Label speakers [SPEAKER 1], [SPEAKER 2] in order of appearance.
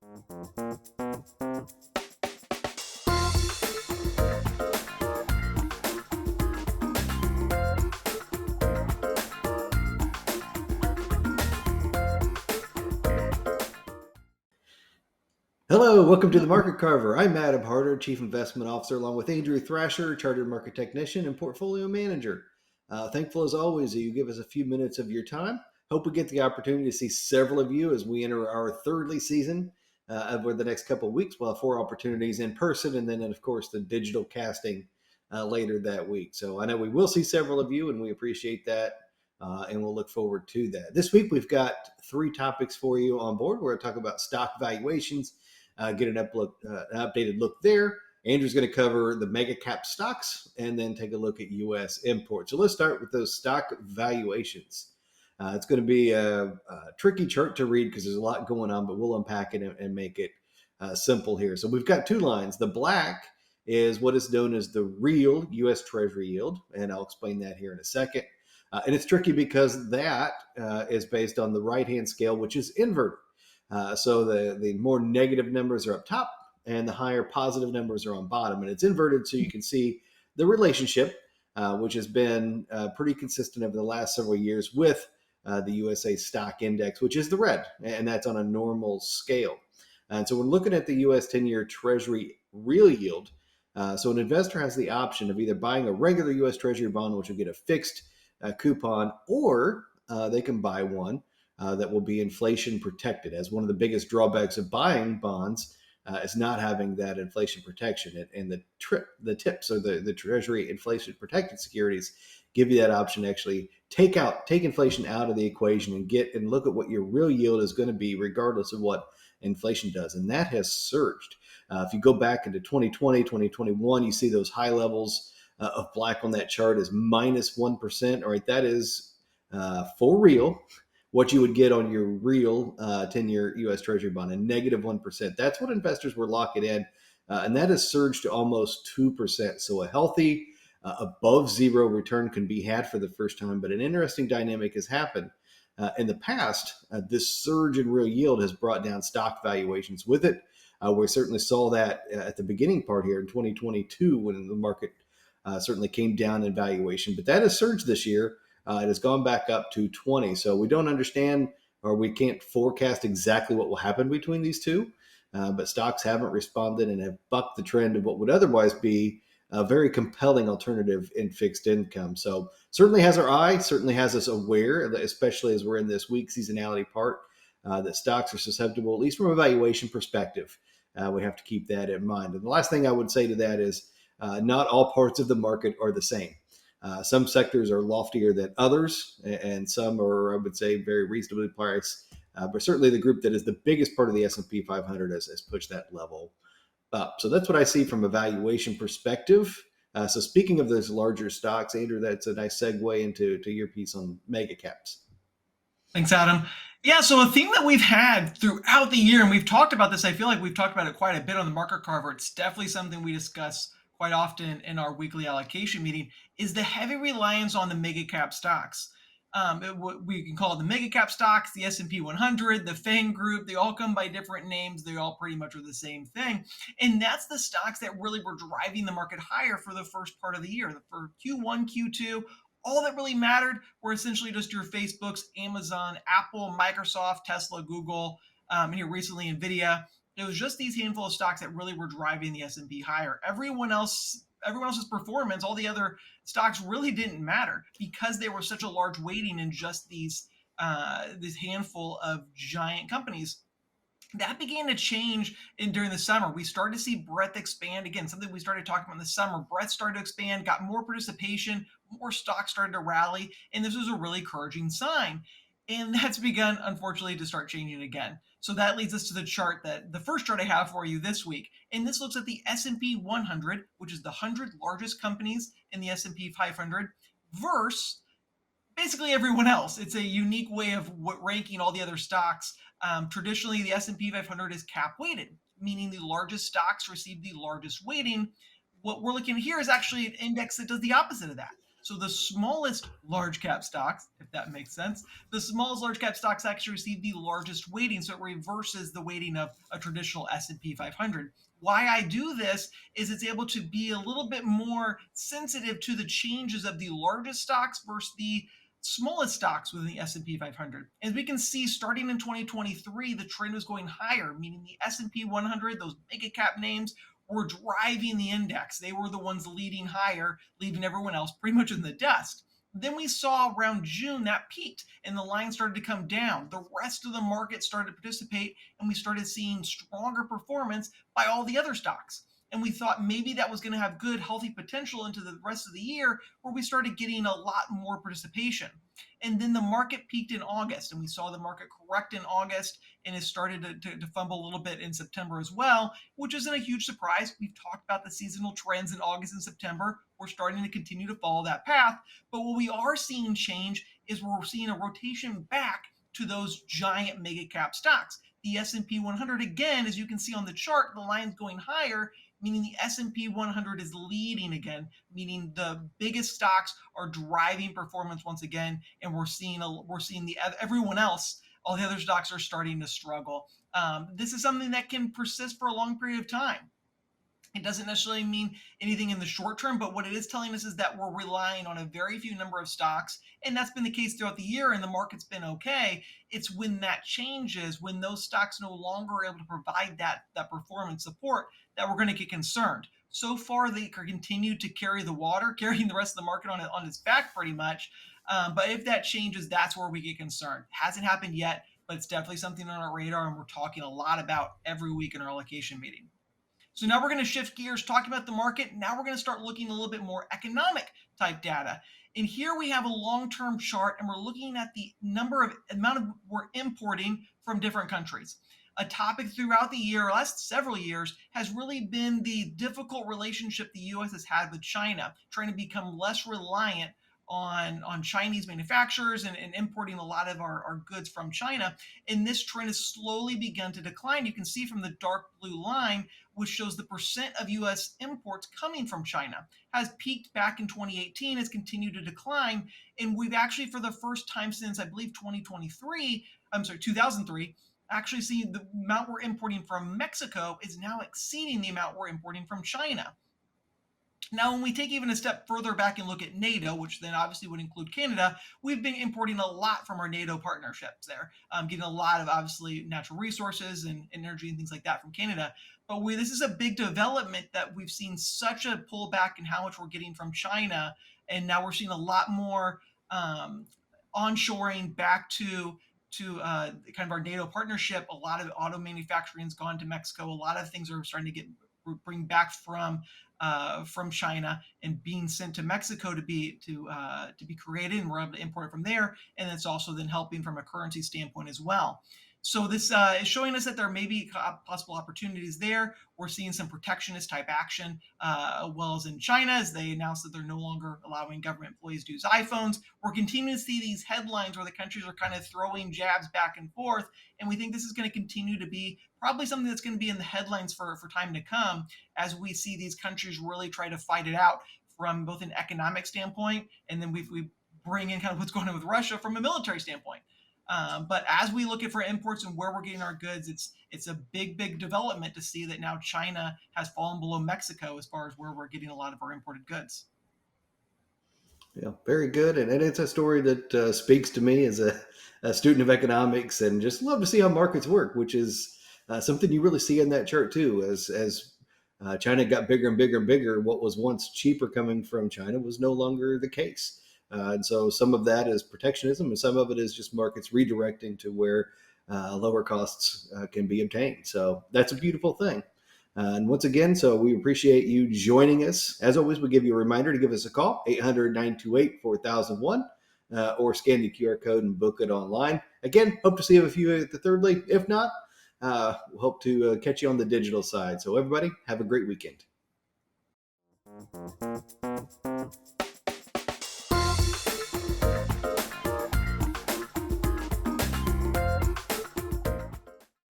[SPEAKER 1] Hello, welcome to the Market Carver. I'm Adam Harter, Chief Investment Officer, along with Andrew Thrasher, Chartered Market Technician and Portfolio Manager. Thankful as always that you give us a few minutes of your time. Hope we get the opportunity to see several of you as we enter our thirdly season over the next couple of weeks. We'll have 4 opportunities in person and then, of course, the digital casting later that week. So I know we will see several of you and we appreciate that. And we'll look forward to that. This week, we've got 3 topics for you on board. We're going to talk about stock valuations, get an updated look there. Andrew's going to cover the mega cap stocks and then take a look at U.S. imports. So let's start with those stock valuations. It's going to be a tricky chart to read because there's a lot going on, but we'll unpack it and make it simple here. So we've got 2 lines. The black is what is known as the real U.S. Treasury yield, and I'll explain that here in a second. And it's tricky because that is based on the right-hand scale, which is inverted. So the more negative numbers are up top and the higher positive numbers are on bottom. And it's inverted so you can see the relationship, which has been pretty consistent over the last several years with the USA stock index, which is the red, and that's on a normal scale. And so we're looking at the US 10-year Treasury real yield. So an investor has the option of either buying a regular US Treasury bond, which will get a fixed coupon, or they can buy one that will be inflation protected. As one of the biggest drawbacks of buying bonds is not having that inflation protection. And the TIPS, or the Treasury Inflation-Protected Securities, give you that option to actually take inflation out of the equation and look at what your real yield is going to be, regardless of what inflation does. And that has surged. If you go back into 2020, 2021, you see those high levels of black on that chart is minus 1%. All right, that is for real what you would get on your real 10-year U.S. Treasury bond, a negative 1%. That's what investors were locking in, and that has surged to almost 2%. So a healthy, above zero return can be had for the first time, but an interesting dynamic has happened. In the past, this surge in real yield has brought down stock valuations with it. We certainly saw that at the beginning part here in 2022 when the market certainly came down in valuation, but that has surged this year. It has gone back up to 20. So we don't understand, or we can't forecast exactly what will happen between these two, but stocks haven't responded and have bucked the trend of what would otherwise be a very compelling alternative in fixed income. So certainly has our eye, certainly has us aware, especially as we're in this weak seasonality part, that stocks are susceptible, at least from a valuation perspective. We have to keep that in mind. And the last thing I would say to that is not all parts of the market are the same. Some sectors are loftier than others, and some are, I would say, very reasonably priced. But certainly the group that is the biggest part of the S&P 500 has pushed that level up. So that's what I see from a valuation perspective. So speaking of those larger stocks, Andrew, that's a nice segue into your piece on mega caps.
[SPEAKER 2] Thanks, Adam. Yeah, so a theme that we've had throughout the year, and we've talked about this, I feel like we've talked about it quite a bit on the Market Carver. It's definitely something we discuss quite often in our weekly allocation meeting, is the heavy reliance on the mega cap stocks. We can call it the mega cap stocks, the S&P 100, the FANG group. They all come by different names. They all pretty much are the same thing. And that's the stocks that really were driving the market higher for the first part of the year. For Q1, Q2, all that really mattered were essentially just your Facebooks, Amazon, Apple, Microsoft, Tesla, Google, and here recently NVIDIA. It was just these handful of stocks that really were driving the S&P higher. Everyone else's performance, all the other stocks really didn't matter because they were such a large weighting in just this handful of giant companies. That began to change during the summer. We started to see breadth expand. Again, something we started talking about in the summer. Breadth started to expand, got more participation, more stocks started to rally, and this was a really encouraging sign. And that's begun, unfortunately, to start changing again. So that leads us to the first chart I have for you this week. And this looks at the S&P 100, which is the 100 largest companies in the S&P 500, versus basically everyone else. It's a unique way of ranking all the other stocks. Traditionally, the S&P 500 is cap weighted, meaning the largest stocks receive the largest weighting. What we're looking at here is actually an index that does the opposite of that. So the smallest large cap stocks, if that makes sense, the smallest large cap stocks actually receive the largest weighting. So it reverses the weighting of a traditional S&P 500. Why I do this is it's able to be a little bit more sensitive to the changes of the largest stocks versus the smallest stocks within the S&P 500. As we can see, starting in 2023, the trend was going higher, meaning the S&P 100, those mega cap names, were driving the index. They were the ones leading higher, leaving everyone else pretty much in the dust. Then we saw around June that peaked and the line started to come down. The rest of the market started to participate and we started seeing stronger performance by all the other stocks. And we thought maybe that was going to have good, healthy potential into the rest of the year where we started getting a lot more participation. And then the market peaked in August and we saw the market correct in August and it started to fumble a little bit in September as well, which isn't a huge surprise. We've talked about the seasonal trends in August and September. We're starting to continue to follow that path. But what we are seeing change is we're seeing a rotation back to those giant mega cap stocks. The S&P 100, again, as you can see on the chart, the line's going higher, meaning the S&P 100 is leading again, meaning the biggest stocks are driving performance once again, and we're seeing the everyone else, all the other stocks are starting to struggle. This is something that can persist for a long period of time. It doesn't necessarily mean anything in the short term, but what it is telling us is that we're relying on a very few number of stocks, and that's been the case throughout the year, and the market's been okay. It's when that changes, when those stocks no longer are able to provide that performance support, that we're going to get concerned. So far, they continue to carry the water, carrying the rest of the market on its back pretty much. But if that changes, that's where we get concerned. Hasn't happened yet, but it's definitely something on our radar, and we're talking a lot about every week in our allocation meeting. So now we're going to shift gears, talking about the market. Now we're going to start looking a little bit more economic type data. And here we have a long-term chart, and we're looking at the amount of we're importing from different countries. A topic throughout the year, last several years, has really been the difficult relationship the U.S. has had with China, trying to become less reliant on Chinese manufacturers and importing a lot of our goods from China. And this trend has slowly begun to decline. You can see from the dark blue line, which shows the percent of U.S. imports coming from China, has peaked back in 2018, has continued to decline. And we've actually, for the first time since, I believe, 2003, actually seen the amount we're importing from Mexico is now exceeding the amount we're importing from China. Now, when we take even a step further back and look at NATO, which then obviously would include Canada, we've been importing a lot from our NATO partnerships there, getting a lot of obviously natural resources and energy and things like that from Canada. But this is a big development that we've seen such a pullback in how much we're getting from China. And now we're seeing a lot more onshoring back to kind of our NATO partnership. A lot of auto manufacturing has gone to Mexico. A lot of things are starting to bring back from China and being sent to Mexico to be created, and we're able to import it from there. And it's also then helping from a currency standpoint as well. So this is showing us that there may be possible opportunities there. We're seeing some protectionist type action, as well as in China, as they announced that they're no longer allowing government employees to use iPhones. We're continuing to see these headlines where the countries are kind of throwing jabs back and forth. And we think this is going to continue to be probably something that's going to be in the headlines for time to come, as we see these countries really try to fight it out from both an economic standpoint, and then we bring in kind of what's going on with Russia from a military standpoint. But as we look at for imports and where we're getting our goods, it's a big development to see that now China has fallen below Mexico as far as where we're getting a lot of our imported goods.
[SPEAKER 1] Yeah, very good. And it's a story that speaks to me as a student of economics, and just love to see how markets work, which is something you really see in that chart too. As China got bigger and bigger and bigger, what was once cheaper coming from China was no longer the case. And so some of that is protectionism, and some of it is just markets redirecting to where lower costs can be obtained. So that's a beautiful thing. And once again, so we appreciate you joining us. As always, we give you a reminder to give us a call, 800-928-4001, or scan the QR code and book it online. Again, hope to see a few at the Thirdly. If not, we'll hope to catch you on the digital side. So everybody, have a great weekend.